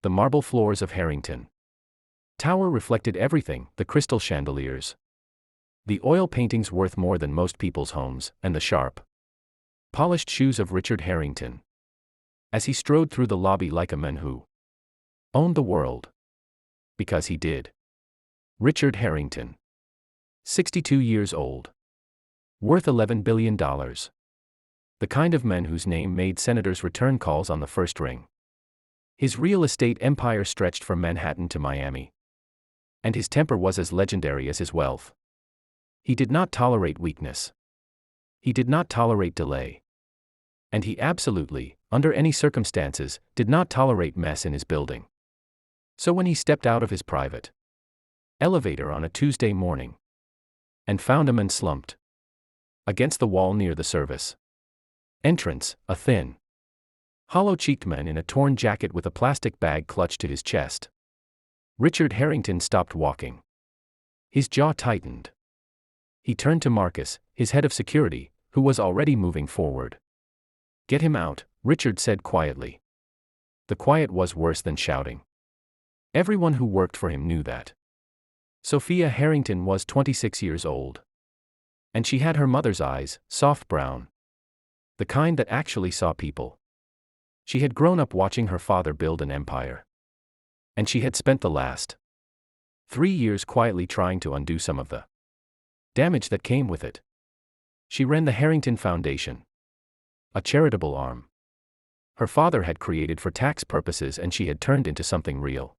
The marble floors of Harrington Tower reflected everything, the crystal chandeliers, the oil paintings worth more than most people's homes, and the sharp, polished shoes of Richard Harrington. As he strode through the lobby like a man who owned the world. Because he did. Richard Harrington. 62 years old. Worth $11 billion. The kind of man whose name made senators return calls on the first ring. His real estate empire stretched from Manhattan to Miami. And his temper was as legendary as his wealth. He did not tolerate weakness. He did not tolerate delay. And he absolutely, under any circumstances, did not tolerate mess in his building. So when he stepped out of his private elevator on a Tuesday morning and found a man slumped against the wall near the service entrance, a thin, hollow-cheeked man in a torn jacket with a plastic bag clutched to his chest, Richard Harrington stopped walking. His jaw tightened. He turned to Marcus, his head of security, who was already moving forward. "Get him out," Richard said quietly. The quiet was worse than shouting. Everyone who worked for him knew that. Sophia Harrington was 26 years old. And she had her mother's eyes, soft brown. The kind that actually saw people. She had grown up watching her father build an empire. And she had spent the last 3 years quietly trying to undo some of the damage that came with it. She ran the Harrington Foundation, a charitable arm her father had created for tax purposes, and she had turned into something real.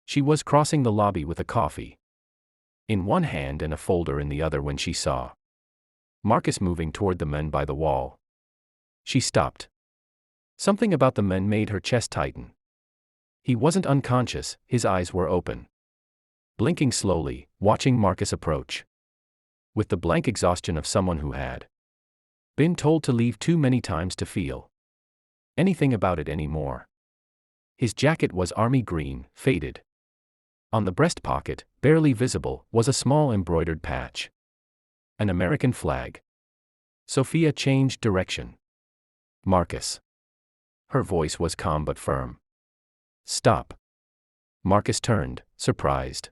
She was crossing the lobby with a coffee in one hand and a folder in the other when she saw Marcus moving toward the men by the wall. She stopped. Something about the men made her chest tighten. He wasn't unconscious, his eyes were open, blinking slowly, watching Marcus approach. With the blank exhaustion of someone who had been told to leave too many times to feel anything about it anymore. His jacket was army green, faded. On the breast pocket, barely visible, was a small embroidered patch. An American flag. Sophia changed direction. "Marcus." Her voice was calm but firm. "Stop." Marcus turned, surprised.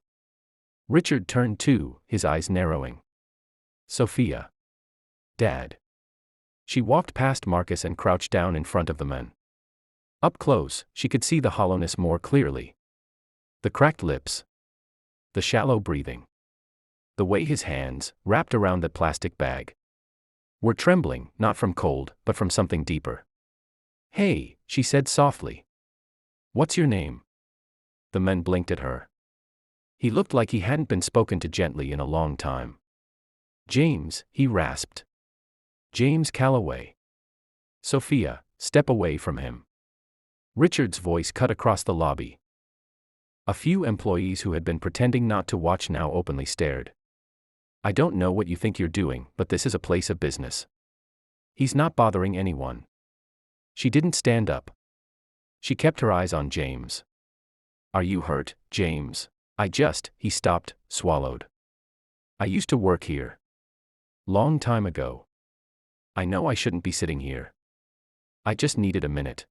Richard turned too, his eyes narrowing. "Sophia." "Dad." She walked past Marcus and crouched down in front of the men. Up close, she could see the hollowness more clearly. The cracked lips. The shallow breathing. The way his hands, wrapped around that plastic bag, were trembling, not from cold, but from something deeper. "Hey," she said softly. "What's your name?" The men blinked at her. He looked like he hadn't been spoken to gently in a long time. "James," he rasped. "James Calloway." "Sophia, step away from him." Richard's voice cut across the lobby. A few employees who had been pretending not to watch now openly stared. "I don't know what you think you're doing, but this is a place of business. He's not bothering anyone." She didn't stand up. She kept her eyes on James. "Are you hurt, James?" He stopped, swallowed. "I used to work here. Long time ago. I know I shouldn't be sitting here. I just needed a minute.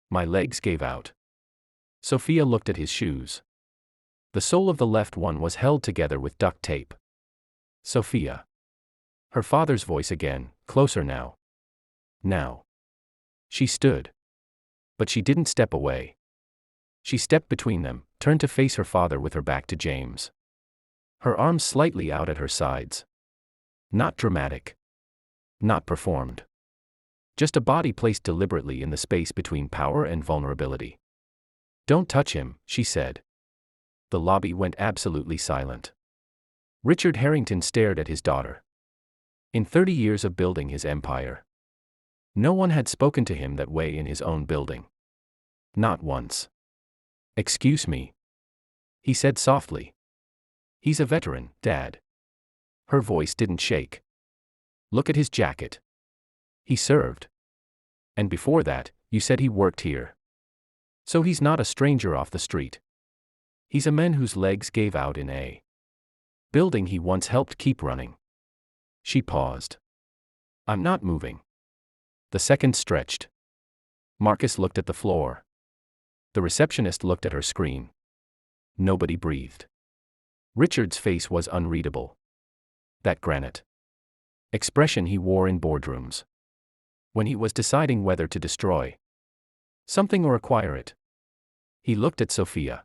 My legs gave out." Sophia looked at his shoes. The sole of the left one was held together with duct tape. "Sophia." Her father's voice again, closer now. "Now." She stood. But she didn't step away. She stepped between them, turned to face her father with her back to James. Her arms slightly out at her sides. Not dramatic. Not performed. Just a body placed deliberately in the space between power and vulnerability. "Don't touch him," she said. The lobby went absolutely silent. Richard Harrington stared at his daughter. In 30 years of building his empire, no one had spoken to him that way in his own building. Not once. "Excuse me," he said softly. "He's a veteran, Dad." Her voice didn't shake. "Look at his jacket. He served. And before that, you said he worked here. So he's not a stranger off the street. He's a man whose legs gave out in a building he once helped keep running." She paused. "I'm not moving." The seconds stretched. Marcus looked at the floor. The receptionist looked at her screen. Nobody breathed. Richard's face was unreadable. That granite expression he wore in boardrooms, when he was deciding whether to destroy something or acquire it. He looked at Sophia.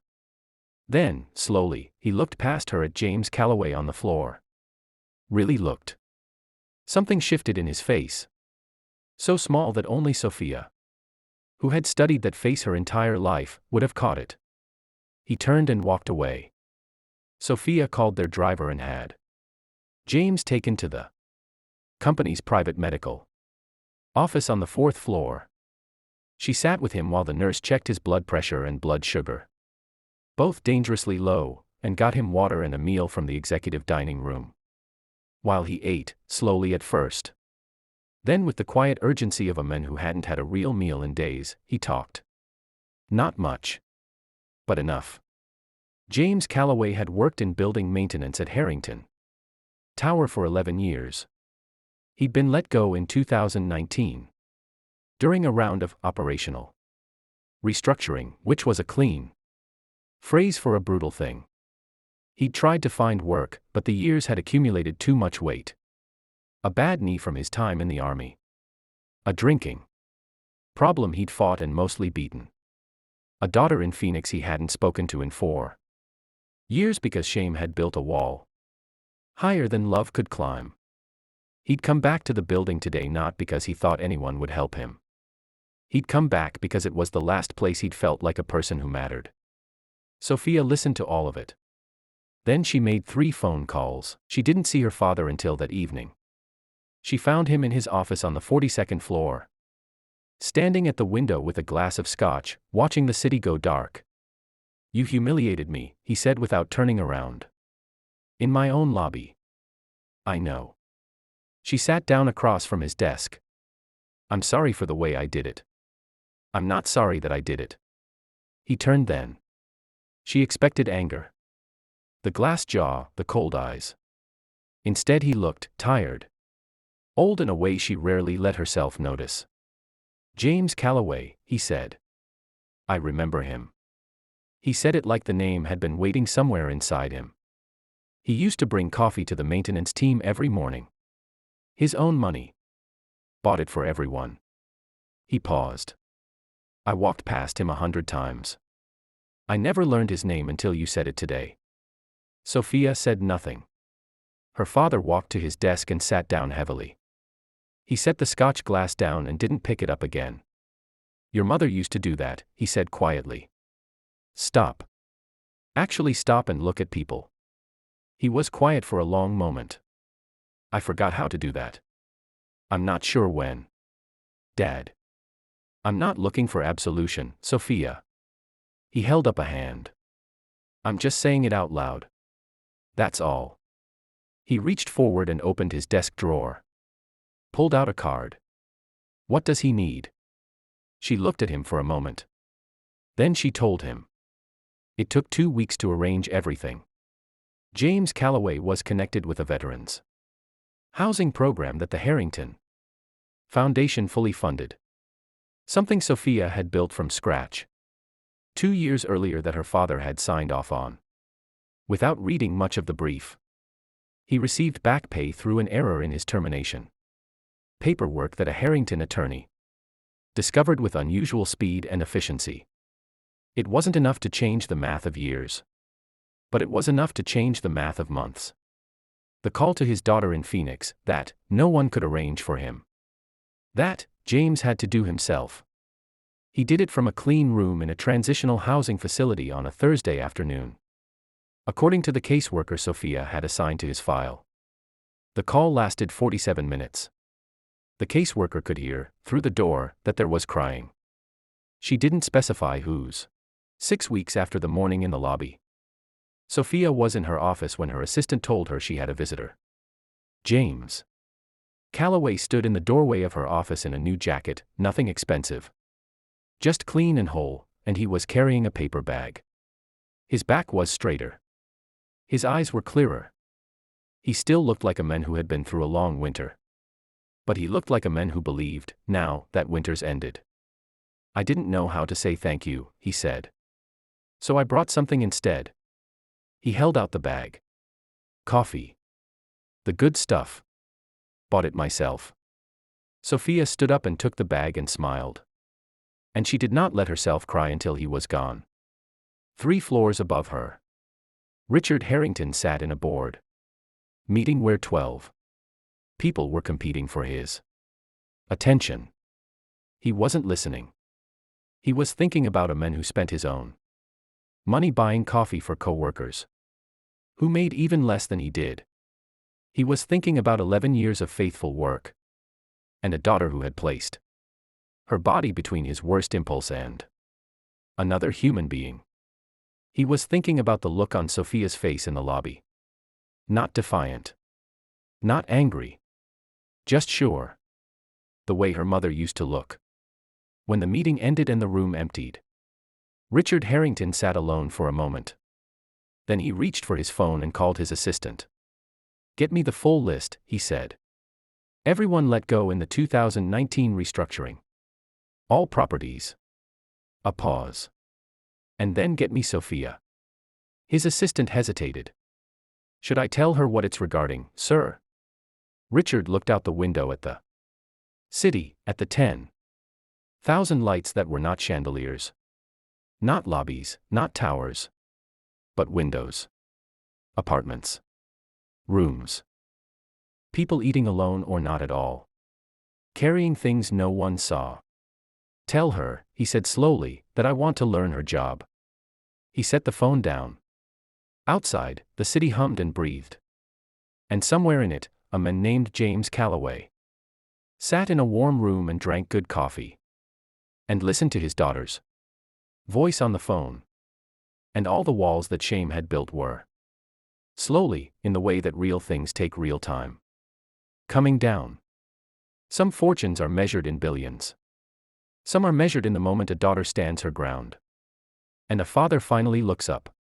Then, slowly, he looked past her at James Calloway on the floor. Really looked. Something shifted in his face. So small that only Sophia, who had studied that face her entire life, would have caught it. He turned and walked away. Sophia called their driver and had James taken to the company's private medical office on the 4th floor. She sat with him while the nurse checked his blood pressure and blood sugar, both dangerously low, and got him water and a meal from the executive dining room. While he ate, slowly at first, then with the quiet urgency of a man who hadn't had a real meal in days, he talked. Not much, but enough. James Calloway had worked in building maintenance at Harrington Tower for 11 years. He'd been let go in 2019 during a round of operational restructuring, which was a clean phrase for a brutal thing. He'd tried to find work, but the years had accumulated too much weight. A bad knee from his time in the army. A drinking problem he'd fought and mostly beaten. A daughter in Phoenix he hadn't spoken to in 4 years because shame had built a wall higher than love could climb. He'd come back to the building today not because he thought anyone would help him. He'd come back because it was the last place he'd felt like a person who mattered. Sophia listened to all of it. Then she made 3 phone calls. She didn't see her father until that evening. She found him in his office on the 42nd floor, standing at the window with a glass of scotch, watching the city go dark. "You humiliated me," he said without turning around. "In my own lobby." "I know." She sat down across from his desk. "I'm sorry for the way I did it." "I'm not sorry that I did it." He turned then. She expected anger. The glass jaw, the cold eyes. Instead he looked tired. Old in a way she rarely let herself notice. "James Calloway," he said. "I remember him." He said it like the name had been waiting somewhere inside him. He used to bring coffee to the maintenance team every morning. His own money. Bought it for everyone. He paused. "I walked past him 100 times. I never learned his name until you said it today." Sophia said nothing. Her father walked to his desk and sat down heavily. He set the scotch glass down and didn't pick it up again. "Your mother used to do that," he said quietly. "Stop. Actually stop and look at people." He was quiet for a long moment. "I forgot how to do that. I'm not sure when." "Dad. I'm not looking for absolution, Sophia." He held up a hand. "I'm just saying it out loud. That's all." He reached forward and opened his desk drawer. Pulled out a card. "What does he need?" She looked at him for a moment. Then she told him. It took 2 weeks to arrange everything. James Calloway was connected with a veterans housing program that the Harrington Foundation fully funded. Something Sophia had built from scratch 2 years earlier that her father had signed off on. Without reading much of the brief, he received back pay through an error in his termination paperwork that a Harrington attorney discovered with unusual speed and efficiency. It wasn't enough to change the math of years, but it was enough to change the math of months. The call to his daughter in Phoenix, that no one could arrange for him. That James had to do himself. He did it from a clean room in a transitional housing facility on a Thursday afternoon, according to the caseworker Sophia had assigned to his file. The call lasted 47 minutes. The caseworker could hear, through the door, that there was crying. She didn't specify whose. 6 weeks after the morning in the lobby, Sophia was in her office when her assistant told her she had a visitor. James Calloway stood in the doorway of her office in a new jacket, nothing expensive, just clean and whole, and he was carrying a paper bag. His back was straighter. His eyes were clearer. He still looked like a man who had been through a long winter. But he looked like a man who believed, now, that winter's ended. I didn't know how to say thank you, he said. So I brought something instead. He held out the bag. Coffee. The good stuff. Bought it myself. Sophia stood up and took the bag and smiled. And she did not let herself cry until he was gone. 3 floors above her, Richard Harrington sat in a board meeting where 12 people were competing for his attention. He wasn't listening. He was thinking about a man who spent his own money buying coffee for co-workers who made even less than he did. He was thinking about 11 years of faithful work and a daughter who had placed her body between his worst impulse and another human being. He was thinking about the look on Sophia's face in the lobby. Not defiant. Not angry. Just sure. The way her mother used to look. When the meeting ended and the room emptied, Richard Harrington sat alone for a moment. Then he reached for his phone and called his assistant. Get me the full list, he said. Everyone let go in the 2019 restructuring. All properties. A pause. And then get me Sophia. His assistant hesitated. Should I tell her what it's regarding, sir? Richard looked out the window at the city, at the 10,000 lights that were not chandeliers. Not lobbies, not towers. But windows. Apartments. Rooms. People eating alone or not at all. Carrying things no one saw. Tell her, he said slowly, that I want to learn her job. He set the phone down. Outside, the city hummed and breathed. And somewhere in it, a man named James Calloway sat in a warm room and drank good coffee. And listened to his daughter's voice on the phone. And all the walls that shame had built were slowly, in the way that real things take real time, coming down. Some fortunes are measured in billions. Some are measured in the moment a daughter stands her ground. And a father finally looks up.